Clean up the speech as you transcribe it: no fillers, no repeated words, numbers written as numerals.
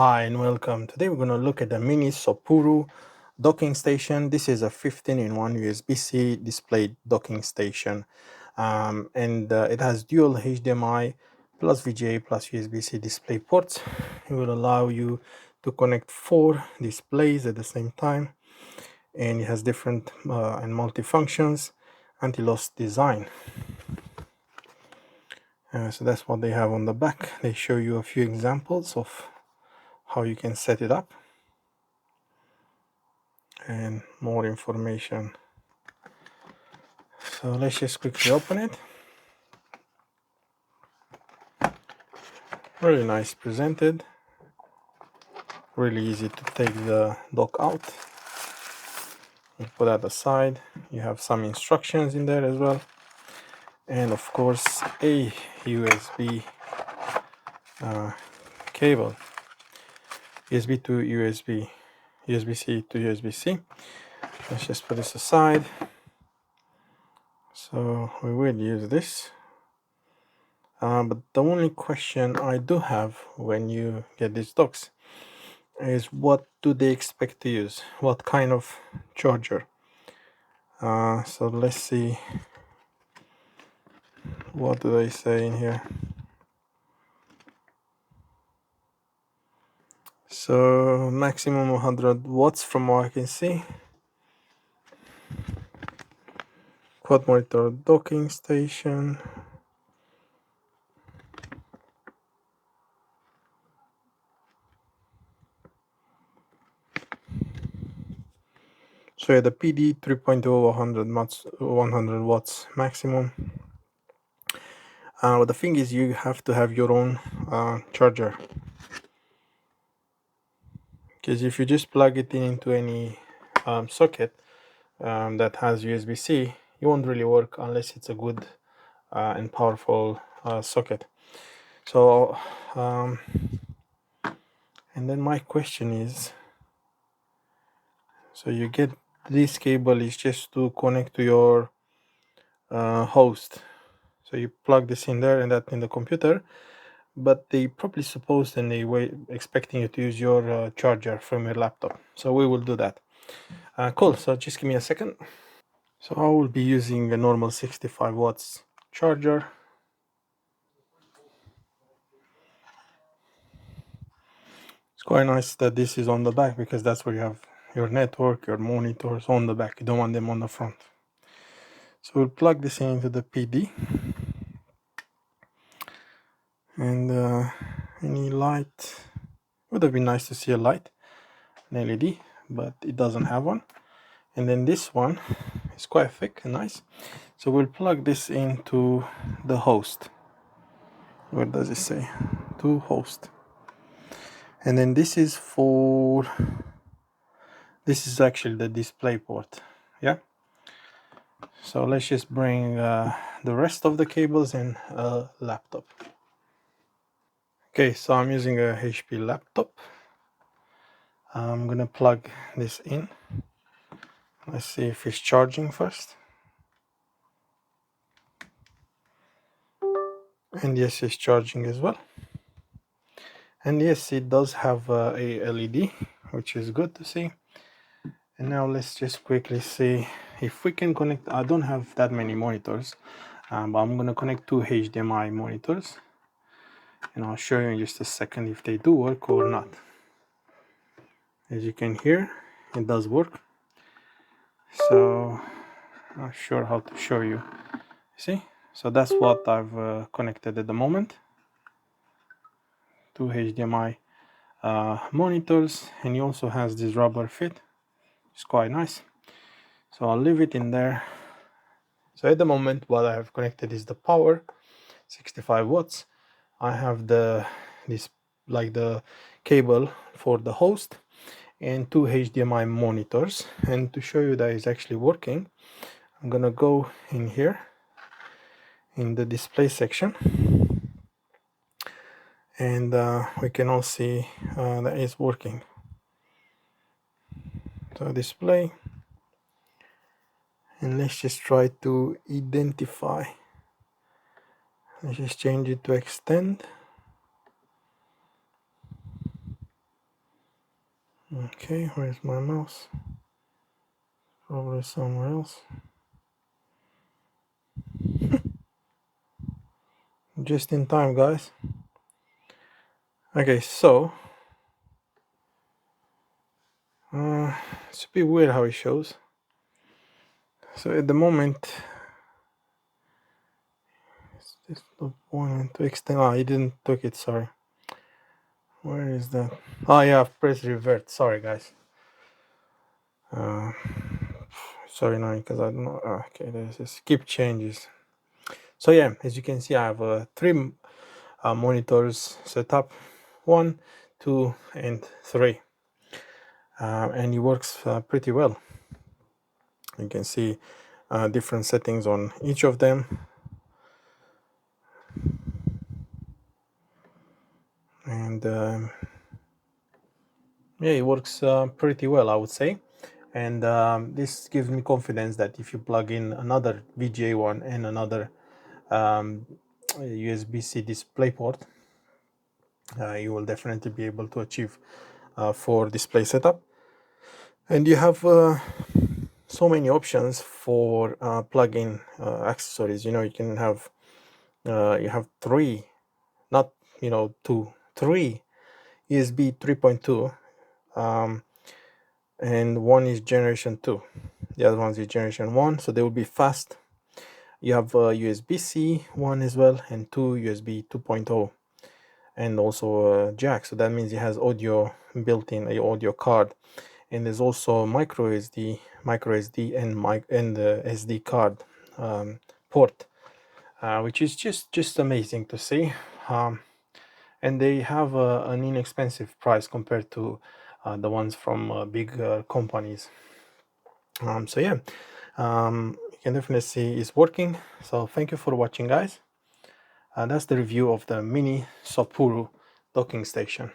Hi and welcome. Today we're going to look at the Minisopuru docking station. This is a 15-in-1 USB-C display docking station, and it has dual HDMI plus VGA plus USB-C display ports. It will allow you to connect 4 displays at the same time, and it has different and multi-functions, anti-loss design. So that's what they have on the back. They show you a few examples of how you can set it up and more information. So let's just quickly open it. Really nice presented, really easy to take the dock out. You put that aside. You have some instructions in there as well, and of course a USB cable, USB to USB, USB-C to USB-C. Let's just put this aside. So we will use this, but the only question I do have when you get these docks is, what do they expect to use? What kind of charger? So let's see, what do they say in here? So maximum 100 watts from what I can see. Quad monitor docking station. So yeah, the PD 3.0 100 watts maximum. But the thing is, you have to have your own charger, because if you just plug it into any socket that has USB-C, it won't really work unless it's a good and powerful socket. So and then my question is, so you get this cable is just to connect to your host, so you plug this in there and that in the computer, but they probably supposed and they were expecting you to use your charger from your laptop. So we will do that. Cool. So just give me a second. So I will be using a normal 65 watts charger. It's quite nice that this is on the back, because that's where you have your network, your monitors on the back. You don't want them on the front. So we'll plug this into the PD, and any light, would have been nice to see a light, an LED, but it doesn't have one. And then this one is quite thick and nice, so we'll plug this into the host. Where does it say? To host. And then this is actually the display port. Yeah, so let's just bring the rest of the cables in a laptop. Okay, so I'm using a HP laptop. I'm gonna plug this in. Let's see if it's charging first. And yes, it's charging as well. And yes, it does have a LED, which is good to see. And now let's just quickly see if we can connect. I don't have that many monitors, but I'm gonna connect 2 HDMI monitors, and I'll show you in just a second if they do work or not. As you can hear, it does work. So I'm not sure how to show you. See? So that's what I've connected at the moment. 2 HDMI monitors, and it also has this rubber fit. It's quite nice. So I'll leave it in there. So at the moment, what I have connected is the power, 65 watts. I have the cable for the host and 2 HDMI monitors. And to show you that it's actually working, I'm gonna go in here in the display section, and we can all see that it's working. So display, and let's just try to identify. Let's just change it to extend. Okay, where's my mouse? Probably somewhere else. Just in time, guys. Okay, so it's a bit weird how it shows. So at the moment, is this the one to extend? Ah, he didn't took it. Sorry. Where is that? Oh yeah, I've pressed revert. Sorry, guys. Sorry, no, because I don't know. Okay, there's a skip changes. So yeah, as you can see, I have 3 monitors set up, 1, 2, and 3, and it works pretty well. You can see different settings on each of them, and yeah, it works pretty well, I would say. And this gives me confidence that if you plug in another VGA one and another USB-C display port, you will definitely be able to achieve 4 display setup. And you have so many options for plug-in accessories. You know, you can have you have 3, not 2, 3 USB 3.2, and one is generation 2, the other one is generation 1, so they will be fast. You have USB-C one as well, and 2 USB 2.0, and also jack, so that means it has audio built in, a audio card. And there's also micro SD and the SD card port, which is just amazing to see. And they have an inexpensive price compared to the ones from big companies. So yeah, you can definitely see it's working. So thank you for watching, guys. That's the review of the Minisopuru docking station.